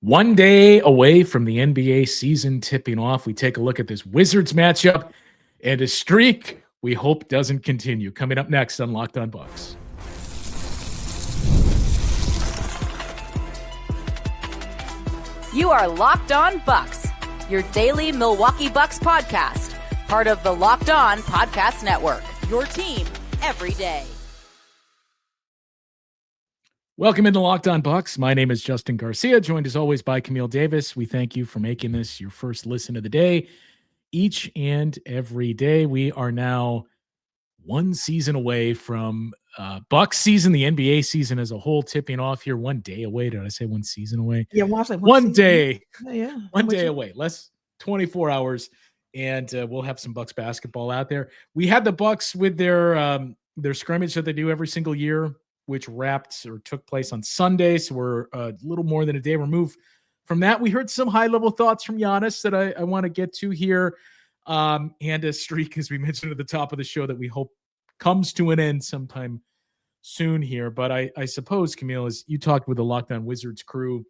One day away from the NBA season tipping off, we take a look at this Wizards matchup and a streak we hope doesn't continue. Coming up next on Locked On Bucks. You are Locked On Bucks, your daily Milwaukee Bucks podcast, part of the Locked On Podcast Network, your team every day. Welcome into Locked On Bucks. My name is Justin Garcia, joined as always by Camille Davis. We thank you for making this your first listen of the day. Each and every day, we are now one season away from Bucks season, the NBA season as a whole, tipping off here. 1 day away. Did I say one season away? Yeah, well, I was like, one day. Yeah. 1 day away. Less 24 hours, and we'll have some Bucks basketball out there. We had the Bucks with their scrimmage that they do every single year, which took place on Sunday. So we're a little more than a day removed from that. We heard some high-level thoughts from Giannis that I want to get to here. And a streak, as we mentioned at the top of the show, that we hope comes to an end sometime soon here. But I suppose, Camille, as you talked with the Locked On Wizards crew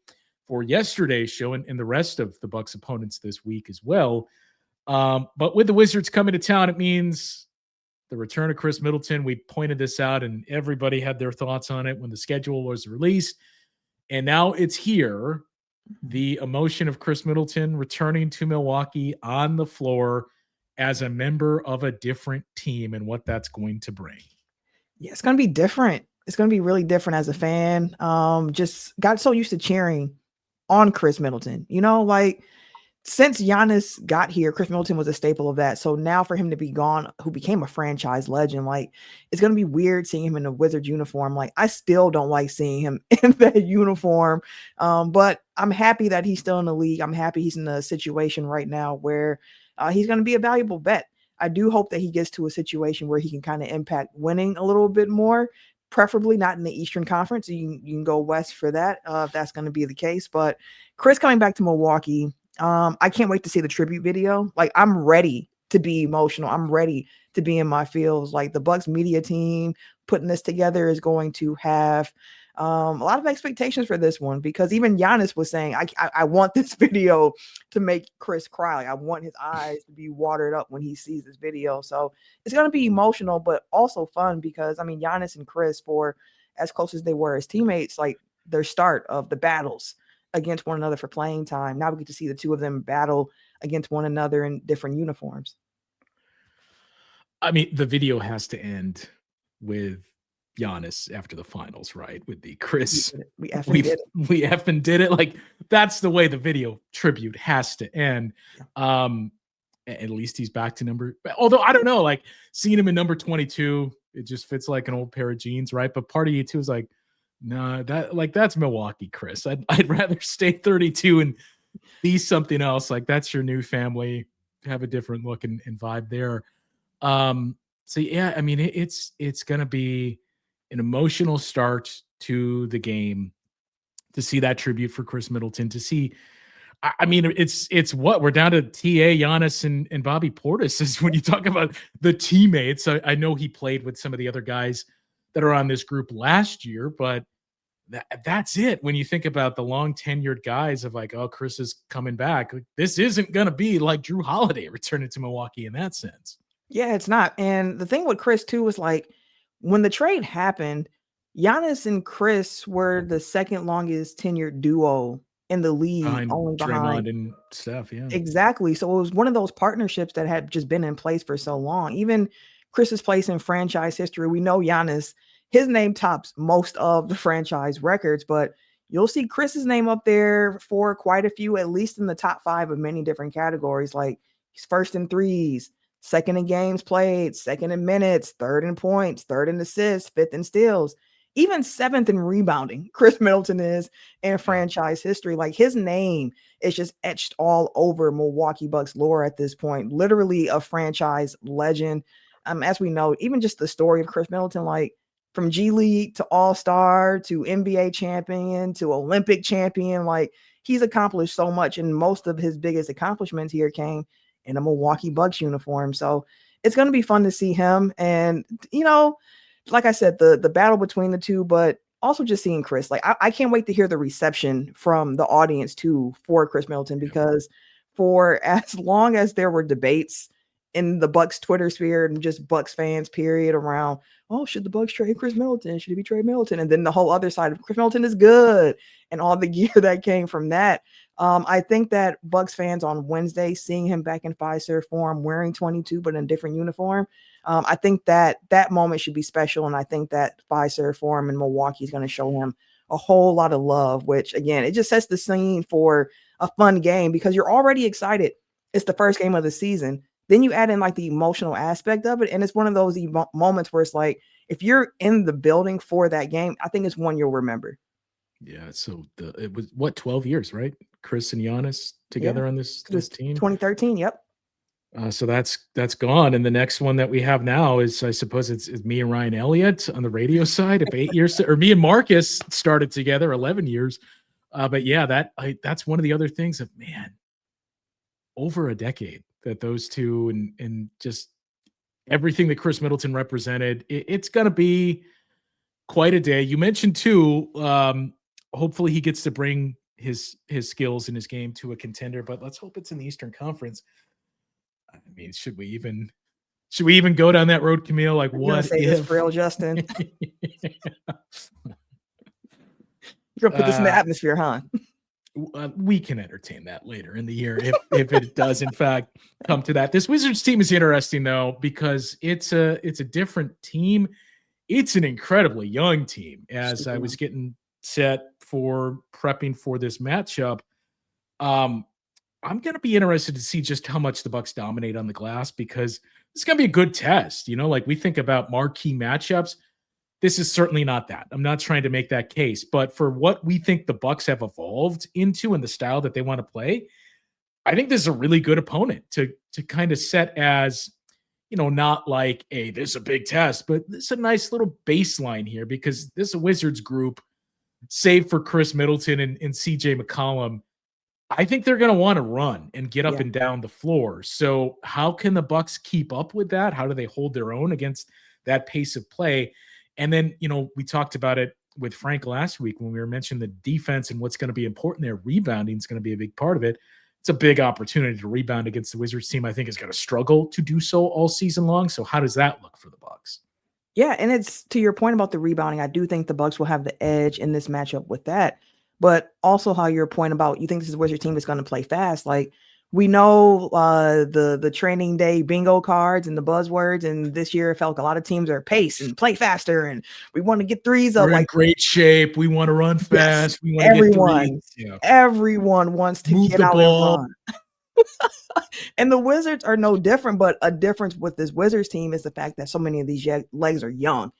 for yesterday's show and the rest of the Bucks opponents this week as well. But with the Wizards coming to town, it means the return of Khris Middleton. We pointed this out and everybody had their thoughts on it when the schedule was released. And now it's here. The emotion of Khris Middleton returning to Milwaukee on the floor as a member of a different team and what that's going to bring. Yeah, it's going to be different. It's going to be really different as a fan. Just got so used to cheering on Khris Middleton. Since Giannis got here, Khris Middleton was a staple of that. So now for him to be gone, who became a franchise legend, it's going to be weird seeing him in a Wizards uniform. I still don't like seeing him in that uniform. But I'm happy that he's still in the league. I'm happy he's in a situation right now where he's going to be a valuable bet. I do hope that he gets to a situation where he can kind of impact winning a little bit more, preferably not in the Eastern Conference. You can go west for that if that's going to be the case. But Khris coming back to Milwaukee, I can't wait to see the tribute video. I'm ready to be emotional. I'm ready to be in my feels. The Bucks media team putting this together is going to have a lot of expectations for this one, because even Giannis was saying, I want this video to make Khris cry. I want his eyes to be watered up when he sees this video. So it's going to be emotional, but also fun, because Giannis and Khris, for as close as they were as teammates, their start of the battles against one another for playing time. Now we get to see the two of them battle against one another in different uniforms. The video has to end with Giannis after the finals, right? With the Khris, we effing did it. That's the way the video tribute has to end. At least he's back to number, although I don't know, seeing him in number 22, it just fits like an old pair of jeans, right? But part of you too is no, that's Milwaukee, Khris. I'd rather stay 32 and be something else. That's your new family. Have a different look and vibe there. So yeah, it's gonna be an emotional start to the game to see that tribute for Khris Middleton. To see, it's what we're down to TA, Giannis, and Bobby Portis is when you talk about the teammates. I know he played with some of the other guys that are on this group last year, but that's it. When you think about the long tenured guys of Khris is coming back, this isn't going to be like Drew Holiday returning to Milwaukee in that sense. Yeah, it's not. And the thing with Khris too is when the trade happened, Giannis and Khris were the second longest tenured duo in the league, only behind Draymond and Steph. Yeah, exactly. So it was one of those partnerships that had just been in place for so long. Even Chris's place in franchise history, we know Giannis, his name tops most of the franchise records, but you'll see Chris's name up there for quite a few, at least in the top 5 of many different categories. He's first in threes, second in games played, second in minutes, third in points, third in assists, fifth in steals, even 7th in rebounding. Khris Middleton is in franchise history. His name is just etched all over Milwaukee Bucks lore at this point. Literally a franchise legend. As we know, even just the story of Khris Middleton, from G League to All-Star to NBA champion to Olympic champion, he's accomplished so much, and most of his biggest accomplishments here came in a Milwaukee Bucks uniform. So it's going to be fun to see him. And, like I said, the battle between the two, but also just seeing Khris, like I can't wait to hear the reception from the audience too for Khris Middleton, because for as long as there were debates in the Bucks Twitter sphere and just Bucks fans period around, oh, should the Bucks trade Khris Middleton? Should he be trade Middleton? And then the whole other side of Khris Middleton is good and all the gear that came from that. I think that Bucks fans on Wednesday, seeing him back in Fiserv form, wearing 22 but in a different uniform, I think that moment should be special, and I think that Fiserv form in Milwaukee is going to show him a whole lot of love, which again, it just sets the scene for a fun game because you're already excited. It's the first game of the season. Then you add in like the emotional aspect of it, and it's one of those moments where it's like, if you're in the building for that game, I think it's one you'll remember. Yeah, so it was what, 12 years, right? Khris and Giannis together on this team. 2013, yep. So that's gone, and the next one that we have now is, I suppose, it's me and Ryan Elliott on the radio side. If 8 years, or me and Marcus started together 11 years, but yeah, that's one of the other things of, man, over a decade that those two and just everything that Khris Middleton represented. It's going to be quite a day. You mentioned too. Hopefully, he gets to bring his skills in his game to a contender, but let's hope it's in the Eastern Conference. I mean, should we even go down that road, Camille? Like, what say if this real, Justin? You're gonna put this in the atmosphere, huh? We can entertain that later in the year if it does in fact come to that. This Wizards team is interesting though, because it's a different team. It's an incredibly young team. As I was getting set for prepping for this matchup, I'm going to be interested to see just how much the Bucks dominate on the glass, because it's going to be a good test. You know, like we think about marquee matchups. This is certainly not that. I'm not trying to make that case, but for what we think the Bucks have evolved into and the style that they want to play, I think this is a really good opponent to kind of set as, you know, not like, hey, this is a big test, but this is a nice little baseline here, because this is a Wizards group, save for Khris Middleton and CJ McCollum. I think they're going to want to run and get up and down the floor. So how can the Bucks keep up with that? How do they hold their own against that pace of play? And then, you know, we talked about it with Frank last week when we were mentioning the defense and what's going to be important there. Rebounding is going to be a big part of it. It's a big opportunity to rebound against the Wizards team. I think is going to struggle to do so all season long. So how does that look for the Bucks? Yeah, and it's to your point about the rebounding. I do think the Bucks will have the edge in this matchup with that. But also how your point about you think this is Wizards team is going to play fast. Like, we know the training day bingo cards and the buzzwords, and this year it felt like a lot of teams are pace and play faster, and we want to get threes up. We're in great shape. We want to run fast. Yes, we want to get threes. Yeah. Everyone wants to move get the out ball. and run. And the Wizards are no different, but a difference with this Wizards team is the fact that so many of these legs are young.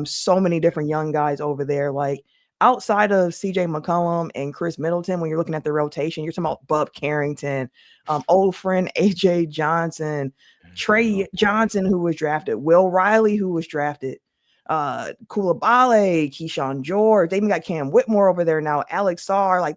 So many different young guys over there. Like, outside of CJ McCollum and Khris Middleton, when you're looking at the rotation, you're talking about Bub Carrington, old friend AJ Johnson, Trey Johnson, who was drafted, Will Riley, who was drafted, Coulibaly, Keyshawn George. They even got Cam Whitmore over there now, Alex Sarr. Like,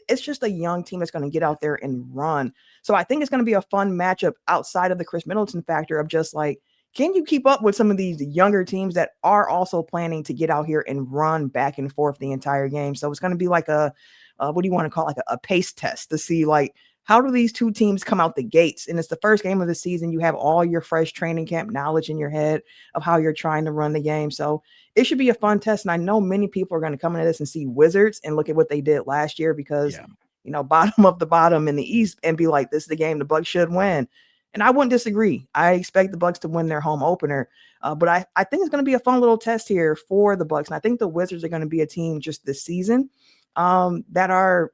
it's just a young team that's going to get out there and run. So I think it's going to be a fun matchup outside of the Khris Middleton factor of just like, can you keep up with some of these younger teams that are also planning to get out here and run back and forth the entire game? So it's going to be like a what do you want to call it? Like a pace test to see, like, how do these two teams come out the gates? And it's the first game of the season. You have all your fresh training camp knowledge in your head of how you're trying to run the game. So it should be a fun test. And I know many people are going to come into this and see Wizards and look at what they did last year because, you know, bottom of the bottom in the East, and be like, this is the game the Bucks should win. And I wouldn't disagree. I expect the Bucks to win their home opener. But I think it's going to be a fun little test here for the Bucks. And I think the Wizards are going to be a team just this season that are,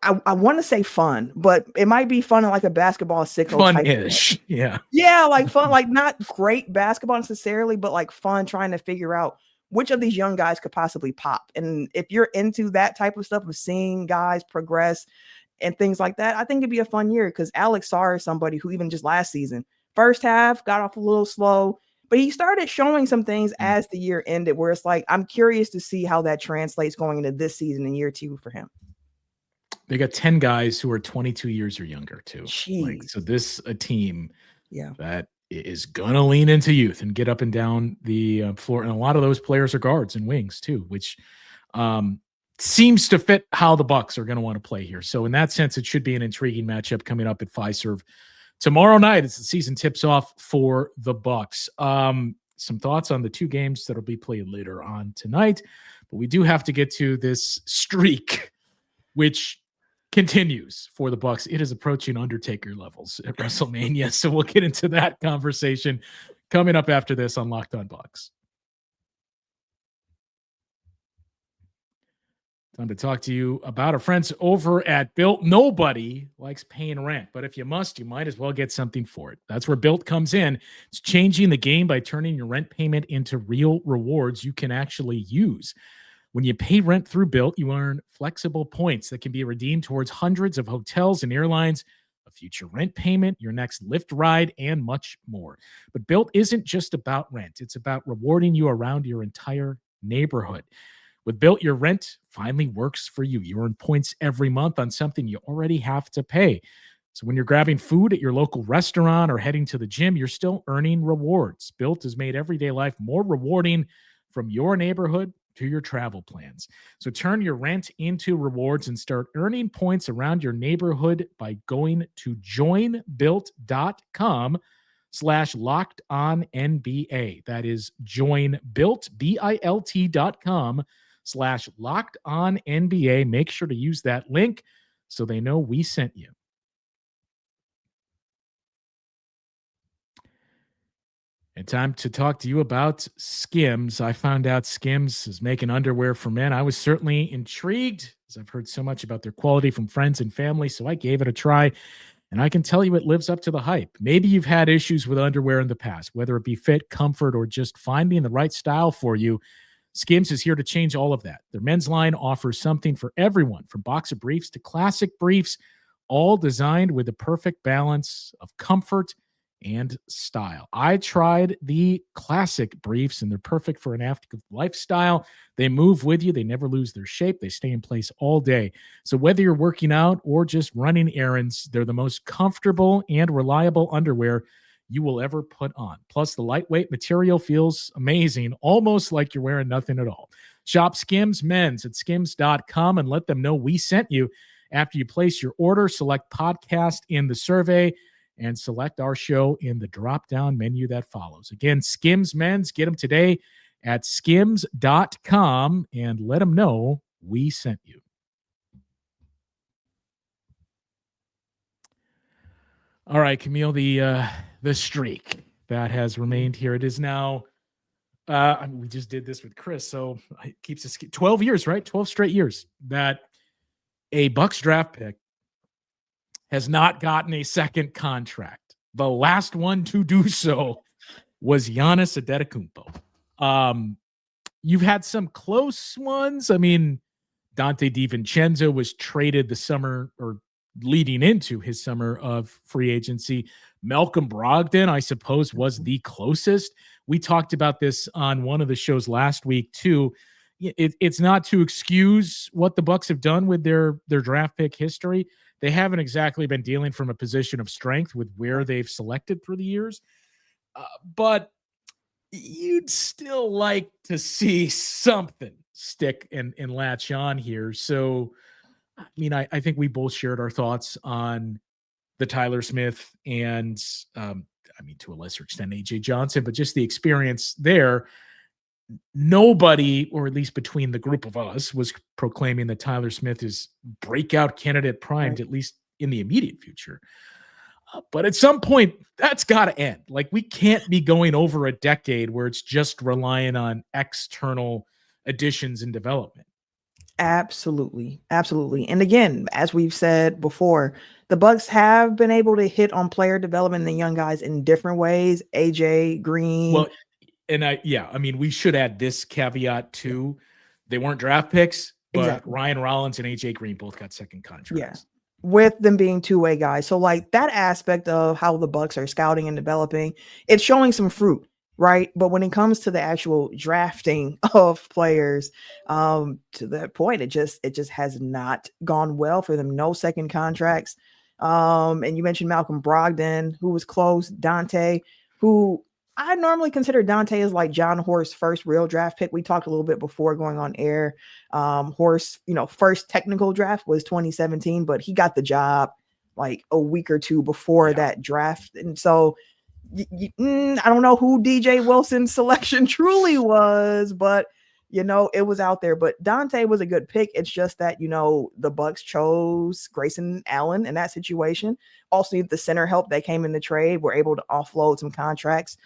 I want to say fun, but it might be fun in like a basketball sicko. Fun-ish. Yeah. Yeah, like fun, like not great basketball necessarily, but like fun trying to figure out which of these young guys could possibly pop. And if you're into that type of stuff of seeing guys progress and things like that, I think it'd be a fun year because Alex Sarr is somebody who even just last season, first half got off a little slow, but he started showing some things as the year ended where it's like, I'm curious to see how that translates going into this season in year two for him. They got 10 guys who are 22 years or younger too. Jeez. Like, so this a team that is going to lean into youth and get up and down the floor. And a lot of those players are guards and wings too, which seems to fit how the Bucks are going to want to play here. So in that sense, it should be an intriguing matchup coming up at Fiserv tomorrow night as the season tips off for the Bucks. Some thoughts on the two games that'll be played later on tonight, but we do have to get to this streak, which continues for the Bucks. It is approaching Undertaker levels at WrestleMania. So we'll get into that conversation coming up after this on Locked On Bucks. Time to talk to you about our friends over at Built. Nobody likes paying rent, but if you must, you might as well get something for it. That's where Built comes in. It's changing the game by turning your rent payment into real rewards you can actually use. When you pay rent through Built, you earn flexible points that can be redeemed towards hundreds of hotels and airlines, a future rent payment, your next Lyft ride, and much more. But Built isn't just about rent. It's about rewarding you around your entire neighborhood. With Built, your rent finally works for you. You earn points every month on something you already have to pay. So when you're grabbing food at your local restaurant or heading to the gym, you're still earning rewards. Built has made everyday life more rewarding, from your neighborhood to your travel plans. So turn your rent into rewards and start earning points around your neighborhood by going to joinbuilt.com/LockedOnNBA. That is joinbuilt.com/LockedOnNBA. Make sure to use that link so they know we sent you. And time to talk to you about Skims. I found out Skims is making underwear for men. I was certainly intrigued, as I've heard so much about their quality from friends and family, so I gave it a try. And I can tell you it lives up to the hype. Maybe you've had issues with underwear in the past, whether it be fit, comfort, or just finding the right style for you. Skims is here to change all of that. Their men's line offers something for everyone, from boxer briefs to classic briefs, all designed with the perfect balance of comfort and style. I tried the classic briefs, and they're perfect for an active lifestyle. They move with you. They never lose their shape. They stay in place all day. So whether you're working out or just running errands, they're the most comfortable and reliable underwear you will ever put on. Plus, the lightweight material feels amazing, almost like you're wearing nothing at all. Shop Skims Men's at skims.com and let them know we sent you. After you place your order, select podcast in the survey and select our show in the drop-down menu that follows. Again, Skims Men's, get them today at skims.com and let them know we sent you. All right, Camille, the streak that has remained here. It is now, we just did this with Chris, so it keeps us 12 years, right? 12 straight years that a Bucks draft pick has not gotten a second contract. The last one to do so was Giannis Antetokounmpo. You've had some close ones. I mean, Dante DiVincenzo was traded the summer, or leading into his summer of free agency. Malcolm Brogdon, I suppose, was the closest. We talked about this on one of the shows last week too. It's not to excuse what the Bucks have done with their draft pick history. They haven't exactly been dealing from a position of strength with where they've selected through the years. But you'd still like to see something stick and latch on here. So, I mean, I think we both shared our thoughts on the Tyler Smith and, to a lesser extent, AJ Johnson, but just the experience there. Nobody, or at least between the group of us, was proclaiming that Tyler Smith is breakout candidate primed, at least in the immediate future. But at some point, that's got to end. Like, we can't be going over a decade where it's just relying on external additions and development. Absolutely. Absolutely. And again, as we've said before, the Bucks have been able to hit on player development and the young guys in different ways. AJ Green. Well, and we should add this caveat too. They weren't draft picks, but exactly. Ryan Rollins and AJ Green both got second contracts. Yeah. With them being two-way guys. So like that aspect of how the Bucks are scouting and developing, it's showing some fruit, right? But when it comes to the actual drafting of players, to that point, it just has not gone well for them. No second contracts. And you mentioned Malcolm Brogdon, who was close. Dante, who I normally consider Dante as like John Horst's first real draft pick. We talked a little bit before going on air. Horst, first technical draft was 2017, but he got the job like a week or two before that draft. And so I don't know who DJ Wilson's selection truly was, but it was out there. But Dante was a good pick. It's just that, the Bucks chose Grayson Allen in that situation. Also, the center help that came in the trade were able to offload some contracts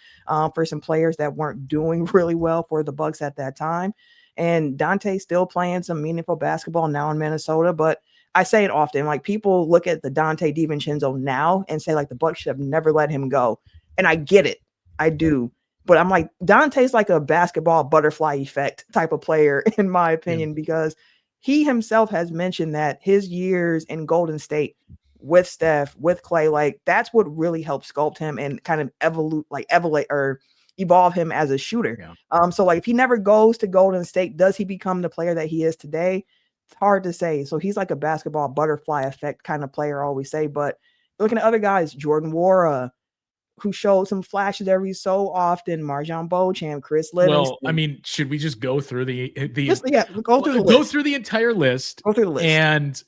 for some players that weren't doing really well for the Bucks at that time. And Dante's still playing some meaningful basketball now in Minnesota. But I say it often, like people look at the Dante DiVincenzo now and say like the Bucks should have never let him go. And I get it. I do. But I'm like, Dante's like a basketball butterfly effect type of player, in my opinion, because he himself has mentioned that his years in Golden State with Steph, with Clay, like that's what really helped sculpt him and kind of evolve him as a shooter. Yeah. So like if he never goes to Golden State, does he become the player that he is today? It's hard to say. So he's like a basketball butterfly effect kind of player, I always say. But looking at other guys, Jordan Nwora, who showed some flashes every so often, Marjon Beauchamp, Khris Middleton. Well, I mean, should we just go through go through the list. Go through the entire list. Go through the list. And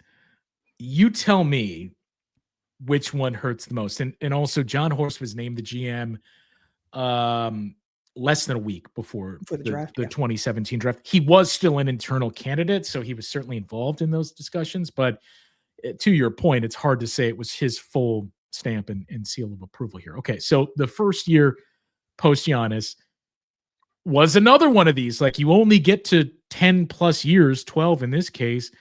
you tell me which one hurts the most. And also John Horst was named the GM less than a week before the draft, the 2017 draft. He was still an internal candidate, so he was certainly involved in those discussions. But to your point, it's hard to say it was his full stamp and seal of approval here. Okay, so the first year post Giannis was another one of these. Like you only get to 10 plus years, 12 in this case,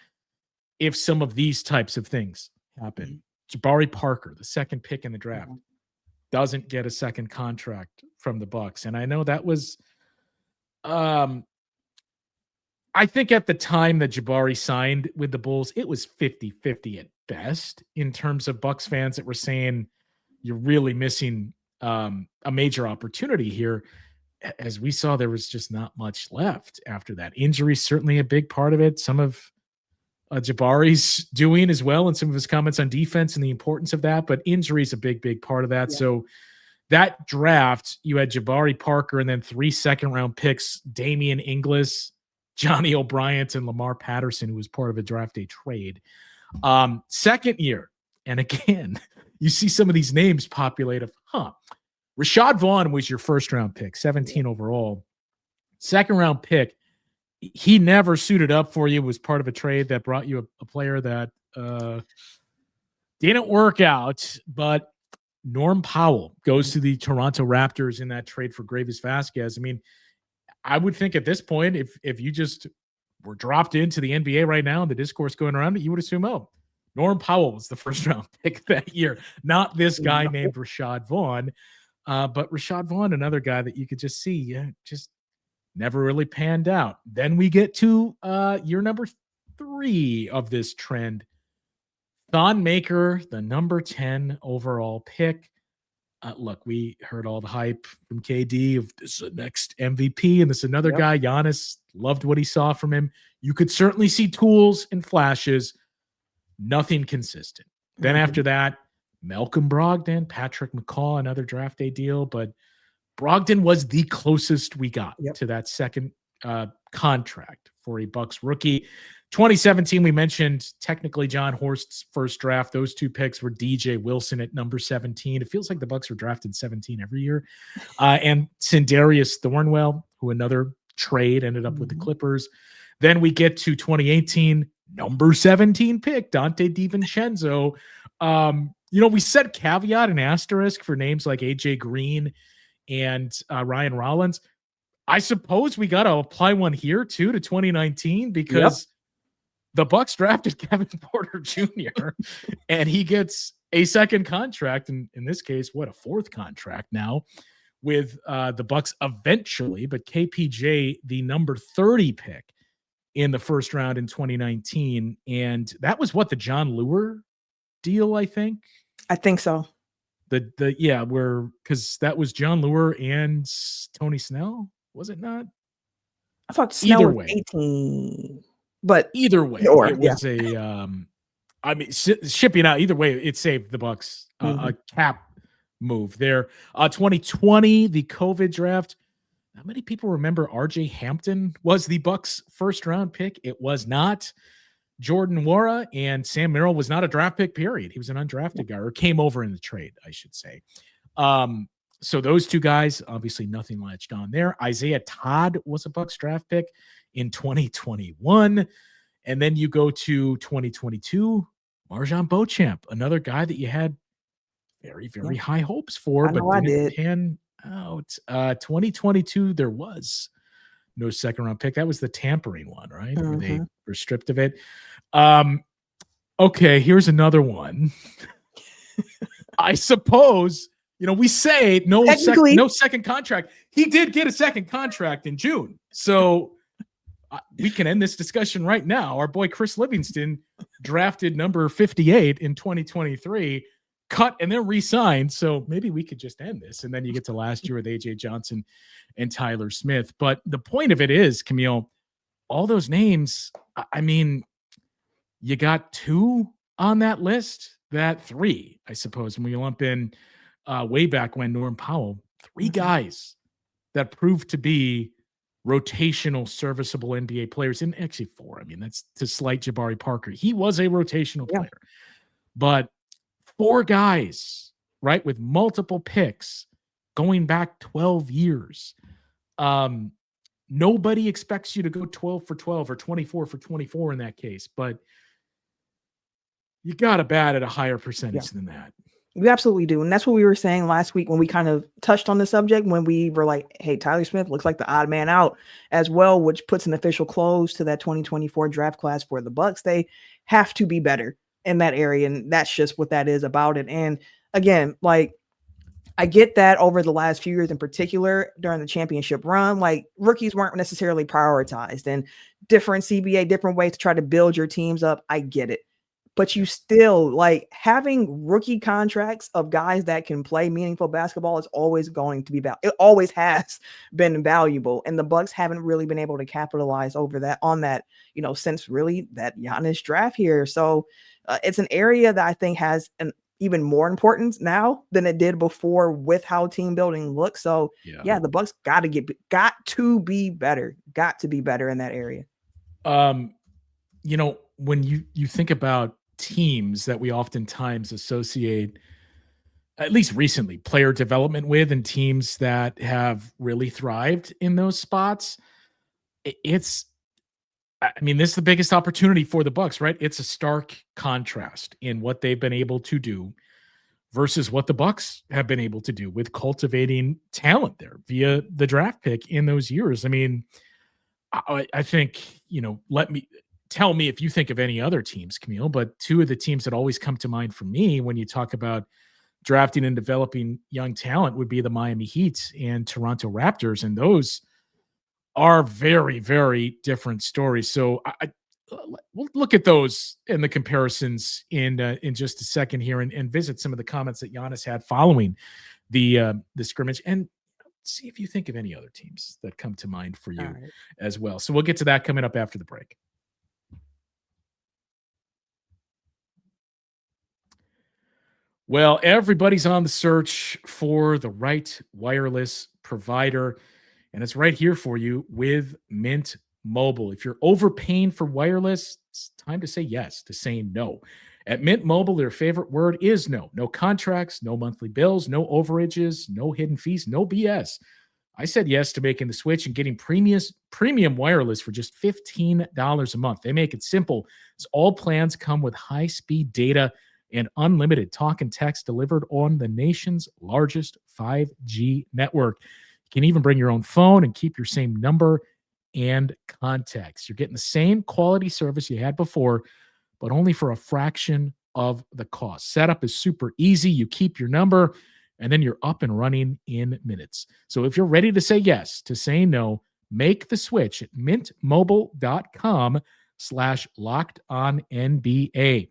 if some of these types of things happen. Jabari Parker, the second pick in the draft, doesn't get a second contract from the Bucks. And I know that was I think at the time that Jabari signed with the Bulls, it was 50-50 at best in terms of Bucks fans that were saying you're really missing a major opportunity here. As we saw, there was just not much left after that. Injury certainly a big part of it. Some of Jabari's doing as well, and some of his comments on defense and the importance of that. But injury is a big part of that. Yeah. So that draft, you had Jabari Parker and then 3 second-round picks, Damian Inglis, Johnny O'Brien, and Lamar Patterson, who was part of a draft day trade. Second year, and again, you see some of these names populate of, Rashad Vaughn was your first-round pick, 17 overall. Second-round pick, he never suited up for you, was part of a trade that brought you a player that didn't work out, but Norm Powell goes to the Toronto Raptors in that trade for Gravis Vasquez. I mean, I would think at this point, if you just were dropped into the NBA right now and the discourse going around it, you would assume, Norm Powell was the first round pick that year, not this guy named Rashad Vaughn. But Rashad Vaughn, another guy that you could just see, just never really panned out. Then we get to year number 3 of this trend. Thon Maker, the number 10 overall pick. Look, we heard all the hype from KD of this next MVP, and this another guy, Giannis, loved what he saw from him. You could certainly see tools and flashes, nothing consistent. Then after that, Malcolm Brogdon, Patrick McCaw, another draft day deal, but Brogdon was the closest we got to that second contract for a Bucks rookie. 2017, we mentioned technically John Horst's first draft. Those 2 picks were DJ Wilson at number 17. It feels like the Bucks were drafted 17 every year. And Sindarius Thornwell, who another trade ended up with the Clippers. Then we get to 2018, number 17 pick, Dante DiVincenzo. We set caveat and asterisk for names like AJ Green and Ryan Rollins. I suppose we got to apply one here too to 2019 because the Bucks drafted Kevin Porter Jr. and he gets a second contract, and in this case, a 4th contract now with the Bucks eventually. But KPJ, the number 30 pick in the first round in 2019, and that was the John Lure deal, I think. I think so. Because that was John Lure and Tony Snell, was it not? I thought Snell was 18. But either way, it was a shipping out. Either way, it saved the Bucks a cap move there. 2020, the COVID draft. How many people remember RJ Hampton was the Bucks' first round pick? It was not. Jordan Nwora and Sam Merrill was not a draft pick, period. He was an undrafted guy, or came over in the trade, I should say. So those two guys, obviously nothing latched on there. Isaiah Todd was a Bucks draft pick in 2021. And then you go to 2022, Marjon Beauchamp, another guy that you had very, very high hopes for, but didn't pan out. 2022, there was no second round pick. That was the tampering one, right? Where they were stripped of it. Okay, here's another one. I suppose, we say no second contract. He did get a second contract in June. So we can end this discussion right now. Our boy Chris Livingston, drafted number 58 in 2023, cut and then re-signed. So maybe we could just end this. And then you get to last year with AJ Johnson and Tyler Smith. But the point of it is, Camille, all those names, I mean, you got two on that list, three, I suppose, when we lump in way back when Norm Powell, three guys that proved to be rotational, serviceable NBA players, and actually four. I mean, that's to slight Jabari Parker. He was a rotational player, but four guys, right, with multiple picks going back 12 years. Nobody expects you to go 12 for 12 or 24 for 24 in that case, but you got to bat at a higher percentage than that. We absolutely do. And that's what we were saying last week when we kind of touched on the subject, when we were like, hey, Tyler Smith looks like the odd man out as well, which puts an official close to that 2024 draft class for the Bucks. They have to be better in that area. And that's just what that is about it. And again, like, I get that over the last few years in particular during the championship run, like rookies weren't necessarily prioritized, and different CBA, different ways to try to build your teams up. I get it. But you still, like, having rookie contracts of guys that can play meaningful basketball is always going to be it always has been valuable. And the Bucks haven't really been able to capitalize on that, since really that Giannis draft here. So it's an area that I think has an even more importance now than it did before with how team building looks. So the Bucks got to be better in that area. When you think about teams that we oftentimes associate, at least recently, player development with, and teams that have really thrived in those spots, this is the biggest opportunity for the Bucks, right? It's a stark contrast in what they've been able to do versus what the Bucks have been able to do with cultivating talent there via the draft pick in those years. I mean, I think, tell me if you think of any other teams, Camille, but two of the teams that always come to mind for me when you talk about drafting and developing young talent would be the Miami Heat and Toronto Raptors. And those are very, very different stories. So we'll look at those and the comparisons in just a second here, and visit some of the comments that Giannis had following the scrimmage, and see if you think of any other teams that come to mind for you as well. So we'll get to that coming up after the break. Well, everybody's on the search for the right wireless provider, and it's right here for you with Mint Mobile. If you're overpaying for wireless, it's time to say yes to saying no. At Mint Mobile, their favorite word is no. No contracts, no monthly bills, no overages, no hidden fees, no BS. I said yes to making the switch and getting premium wireless for just $15 a month. They make it simple, as all plans come with high-speed data and unlimited talk and text delivered on the nation's largest 5G network. You can even bring your own phone and keep your same number and contacts. You're getting the same quality service you had before, but only for a fraction of the cost. Setup is super easy. You keep your number, and then you're up and running in minutes. So if you're ready to say yes to saying no, make the switch at mintmobile.com/LockedOnNBA.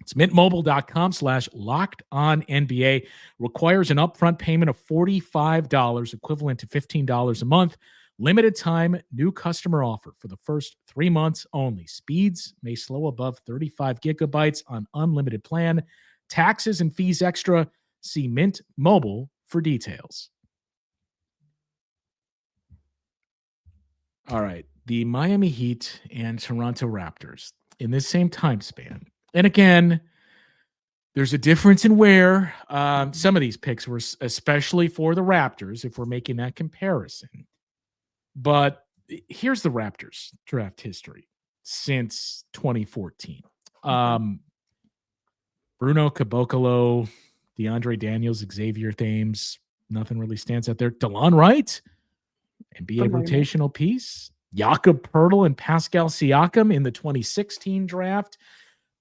It's mintmobile.com/LockedOnNBA. Requires an upfront payment of $45, equivalent to $15 a month. Limited time new customer offer for the first 3 months only. Speeds may slow above 35 gigabytes on unlimited plan. Taxes and fees extra. See Mint Mobile for details. All right. The Miami Heat and Toronto Raptors in this same time span. And again, there's a difference in where some of these picks were, especially for the Raptors, if we're making that comparison. But here's the Raptors draft history since 2014. Bruno Caboclo, DeAndre Daniels, Xavier Thames, nothing really stands out there. DeLon Wright, NBA rotational piece. Jakob Poeltl and Pascal Siakam in the 2016 draft.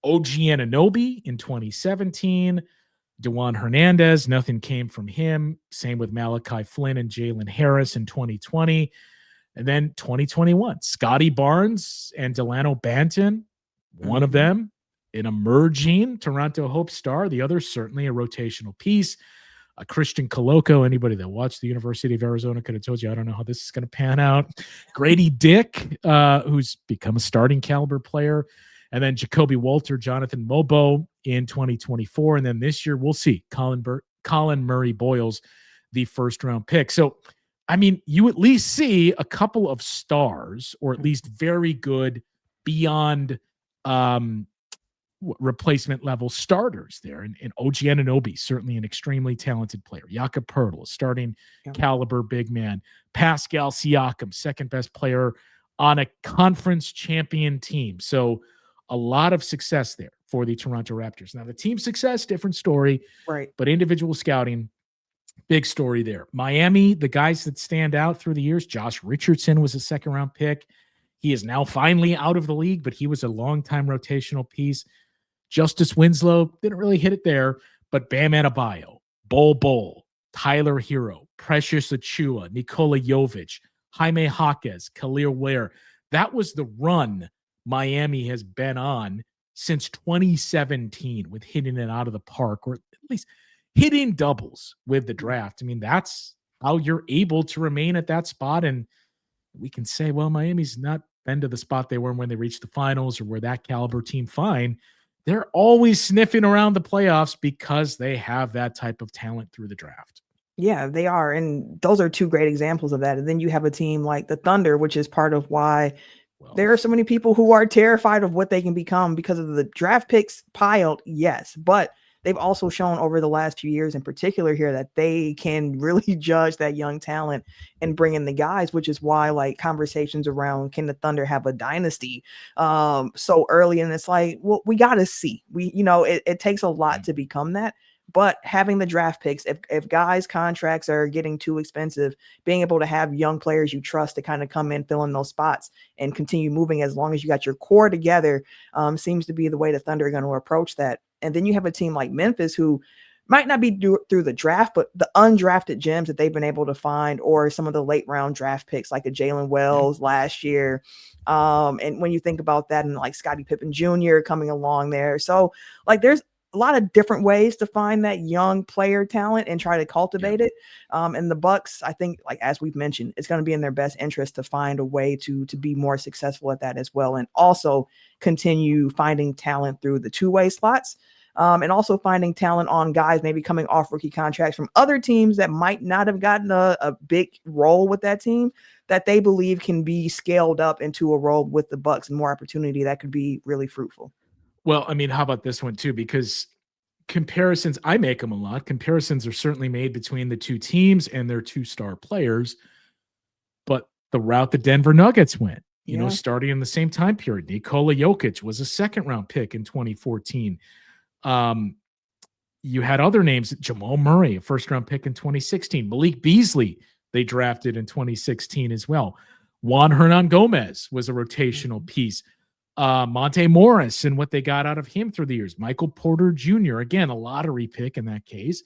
OG Anunoby in 2017. DeJuan Hernandez, nothing came from him. Same with Malachi Flynn and Jalen Harris in 2020. And then 2021, Scotty Barnes and Delano Banton, one of them, an emerging Toronto Hope star. The other, certainly a rotational piece. Christian Coloco, anybody that watched the University of Arizona could have told you, I don't know how this is going to pan out. Grady Dick, who's become a starting caliber player. And then Jacoby Walter, Jonathan Mobo in 2024. And then this year, we'll see Colin Murray Boyles, the first round pick. So, I mean, you at least see a couple of stars, or at least very good beyond replacement level starters there. And OG Anunoby, certainly an extremely talented player. Jakob Poeltl, starting caliber big man. Pascal Siakam, second best player on a conference champion team. So a lot of success there for the Toronto Raptors. Now, the team success, different story, right? But individual scouting, big story there. Miami, the guys that stand out through the years, Josh Richardson was a second-round pick. He is now finally out of the league, but he was a long-time rotational piece. Justice Winslow didn't really hit it there, but Bam Adebayo, Bol, Tyler Hero, Precious Achiuwa, Nikola Jovic, Jaime Jaquez, Khalil Ware. That was the run Miami has been on since 2017 with hitting it out of the park, or at least hitting doubles with the draft. I mean, that's how you're able to remain at that spot. And we can say, well, Miami's not been to the spot they were when they reached the finals, or where that caliber team fine. They're always sniffing around the playoffs because they have that type of talent through the draft. Yeah, they are. And those are two great examples of that. And then you have a team like the Thunder, which is part of why there are so many people who are terrified of what they can become because of the draft picks piled. Yes, but they've also shown over the last few years in particular here that they can really judge that young talent and bring in the guys, which is why like conversations around can the Thunder have a dynasty so early. And it's like, well, we got to see. It takes a lot to become that. But having the draft picks, if guys' contracts are getting too expensive, being able to have young players you trust to kind of come in, fill in those spots, and continue moving as long as you got your core together seems to be the way the Thunder are going to approach that. And then you have a team like Memphis who might not be through the draft, but the undrafted gems that they've been able to find, or some of the late round draft picks like a Jalen Wells last year. And when you think about that, and like Scottie Pippen Jr. coming along there. So like there's a lot of different ways to find that young player talent and try to cultivate it. And the Bucks, I think, like as we've mentioned, it's going to be in their best interest to find a way to be more successful at that as well. And also continue finding talent through the two-way slots. And also finding talent on guys maybe coming off rookie contracts from other teams that might not have gotten a big role with that team, that they believe can be scaled up into a role with the Bucks and more opportunity that could be really fruitful. Well, I mean, how about this one too? Because comparisons, I make them a lot. Comparisons are certainly made between the two teams and their two-star players. But the route the Denver Nuggets went, starting in the same time period, Nikola Jokic was a second-round pick in 2014. You had other names, Jamal Murray, a first-round pick in 2016. Malik Beasley, they drafted in 2016 as well. Juan Hernan Gomez was a rotational piece. Monte Morris and what they got out of him through the years. Michael Porter Jr., again, a lottery pick in that case.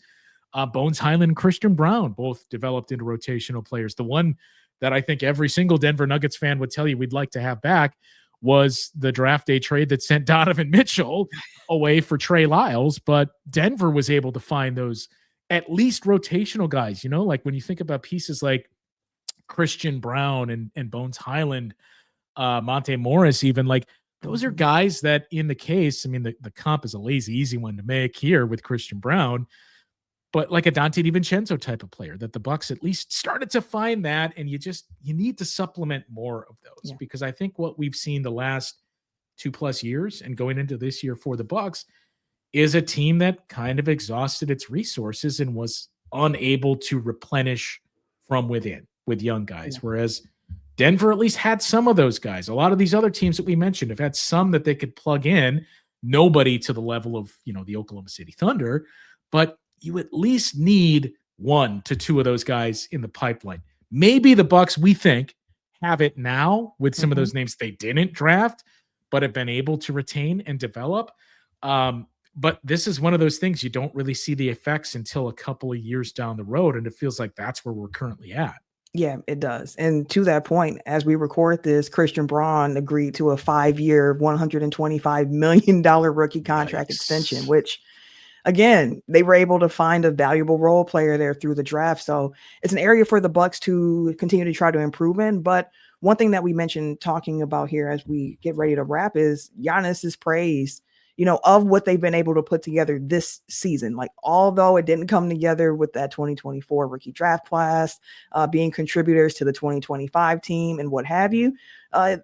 Bones Highland and Christian Brown, both developed into rotational players. The one that I think every single Denver Nuggets fan would tell you we'd like to have back was the draft day trade that sent Donovan Mitchell away for Trey Lyles. But Denver was able to find those at least rotational guys, like when you think about pieces like Christian Brown and Bones Highland, Monte Morris, even, like those are guys that in the case, I mean, the comp is a lazy, easy one to make here with Christian Brown, but like a Dante DiVincenzo type of player that the Bucks at least started to find that. And you need to supplement more of those because I think what we've seen the last 2+ years and going into this year for the Bucks is a team that kind of exhausted its resources and was unable to replenish from within with young guys. Whereas Denver at least had some of those guys. A lot of these other teams that we mentioned have had some that they could plug in. Nobody to the level of, the Oklahoma City Thunder, but you at least need 1 to 2 of those guys in the pipeline. Maybe the Bucks, we think, have it now with some of those names they didn't draft, but have been able to retain and develop. But this is one of those things you don't really see the effects until a couple of years down the road. And it feels like that's where we're currently at. Yeah, it does. And to that point, as we record this, Christian Braun agreed to a 5-year, $125 million rookie contract extension, which, again, they were able to find a valuable role player there through the draft. So it's an area for the Bucks to continue to try to improve in. But one thing that we mentioned talking about here as we get ready to wrap is Giannis's praise, of what they've been able to put together this season. Like, although it didn't come together with that 2024 rookie draft class, being contributors to the 2025 team and what have you,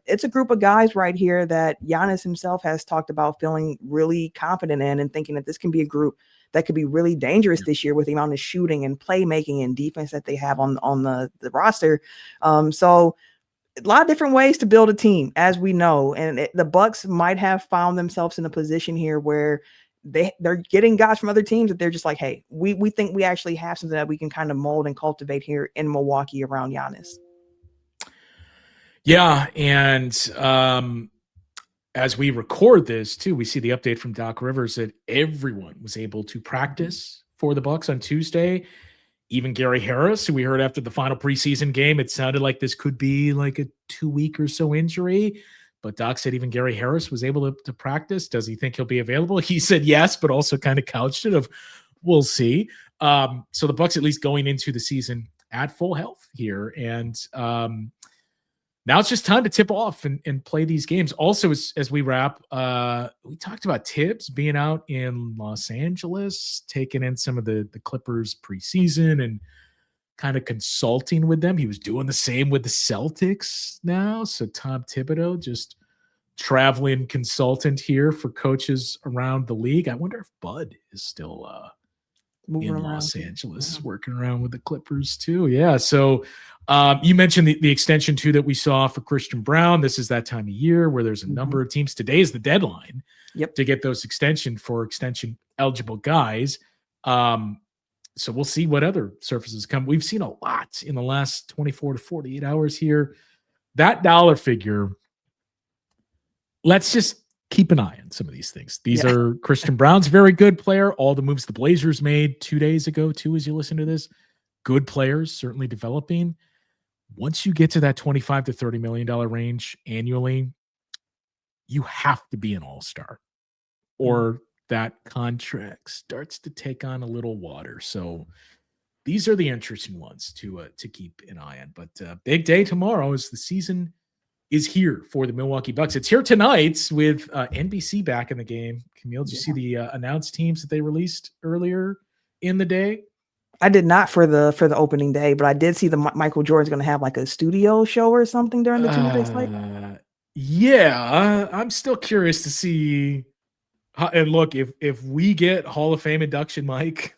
it's a group of guys right here that Giannis himself has talked about feeling really confident in and thinking that this can be a group that could be really dangerous this year with the amount of shooting and playmaking and defense that they have on the roster. So a lot of different ways to build a team, as we know, and the Bucks might have found themselves in a position here where they're getting guys from other teams that they're just like, hey, we think we actually have something that we can kind of mold and cultivate here in Milwaukee around Giannis. Yeah, and as we record this too, we see the update from Doc Rivers that everyone was able to practice for the Bucks on Tuesday. Even Gary Harris, who we heard after the final preseason game, it sounded like this could be like a 2-week or so injury. But Doc said even Gary Harris was able to practice. Does he think he'll be available? He said yes, but also kind of couched it of we'll see. So the Bucks at least going into the season at full health here. And now it's just time to tip off and play these games. Also, as we wrap, we talked about Tibbs being out in Los Angeles, taking in some of the Clippers preseason and kind of consulting with them. He was doing the same with the Celtics now. So Tom Thibodeau, just traveling consultant here for coaches around the league. I wonder if Bud is still in Los Angeles, working around with the Clippers too. Yeah. So you mentioned the extension too that we saw for Christian Braun. This is that time of year where there's a number of teams. Today is the deadline to get those extension eligible guys. So we'll see what other surfaces come. We've seen a lot in the last 24 to 48 hours here. That dollar figure, let's just keep an eye on some of these things. These are Christian Braun's very good player. All the moves the Blazers made 2 days ago, too, as you listen to this. Good players, certainly developing. Once you get to that $25 to $30 million range annually, you have to be an all-star or that contract starts to take on a little water. So these are the interesting ones to keep an eye on. But big day tomorrow as the season is here for the Milwaukee Bucks. It's here tonight with NBC back in the game. Camille, did you see the announced teams that they released earlier in the day? I did not for the opening day, but I did see the Michael Jordan's going to have like a studio show or something during the Tuesday slate. Yeah, I'm still curious to see. And look, if we get Hall of Fame induction, Mike,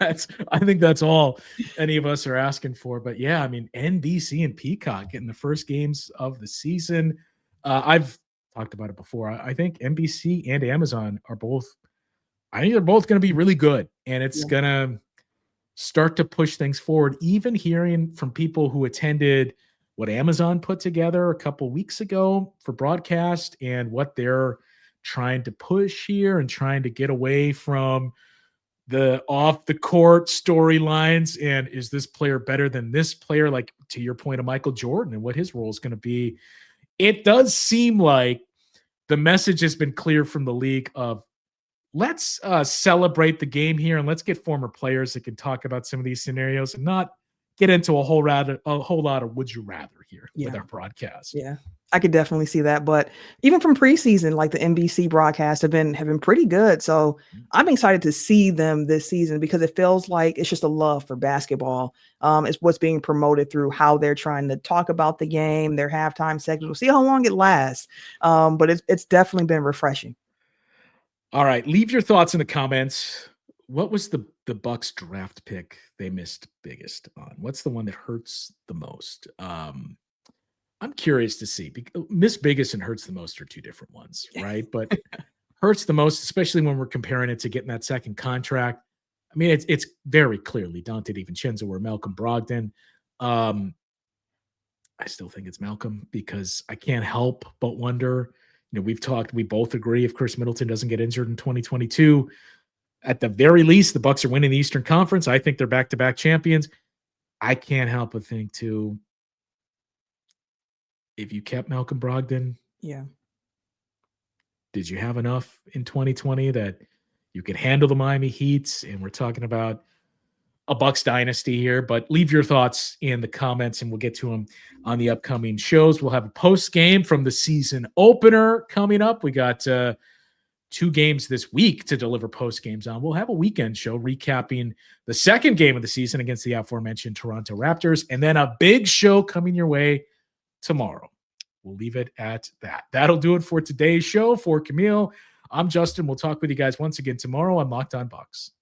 I think that's all any of us are asking for. But yeah, I mean, NBC and Peacock getting the first games of the season. I've talked about it before. I think NBC and Amazon are both. I think they're both going to be really good, and it's going to start to push things forward. Even hearing from people who attended what Amazon put together a couple weeks ago for broadcast and what they're trying to push here and trying to get away from the off the court storylines. And is this player better than this player? Like to your point of Michael Jordan and what his role is going to be. It does seem like the message has been clear from the league of let's celebrate the game here and let's get former players that can talk about some of these scenarios and not get into a whole lot of would you rather here with our broadcast. Yeah, I could definitely see that. But even from preseason, like the NBC broadcasts have been pretty good. So I'm excited to see them this season because it feels like it's just a love for basketball. It's what's being promoted through how they're trying to talk about the game, their halftime segments. We'll see how long it lasts. But it's definitely been refreshing. All right, leave your thoughts in the comments. What was the Bucks draft pick they missed biggest on? What's the one that hurts the most? I'm curious to see. Miss biggest and hurts the most are two different ones, right? But hurts the most, especially when we're comparing it to getting that second contract. I mean, it's very clearly Dante DiVincenzo or Malcolm Brogdon. I still think it's Malcolm because I can't help but wonder. We both agree if Khris Middleton doesn't get injured in 2022, at the very least, the Bucks are winning the Eastern Conference. I think they're back-to-back champions. I can't help but think, too, if you kept Malcolm Brogdon, did you have enough in 2020 that you could handle the Miami Heat? And we're talking about a Bucks dynasty here, but leave your thoughts in the comments and we'll get to them on the upcoming shows. We'll have a post game from the season opener coming up. We got 2 games this week to deliver post games on. We'll have a weekend show recapping the second game of the season against the aforementioned Toronto Raptors, and then a big show coming your way tomorrow. We'll leave it at that. That'll do it for today's show. For Camille, I'm Justin. We'll talk with you guys once again tomorrow on Locked On Bucks.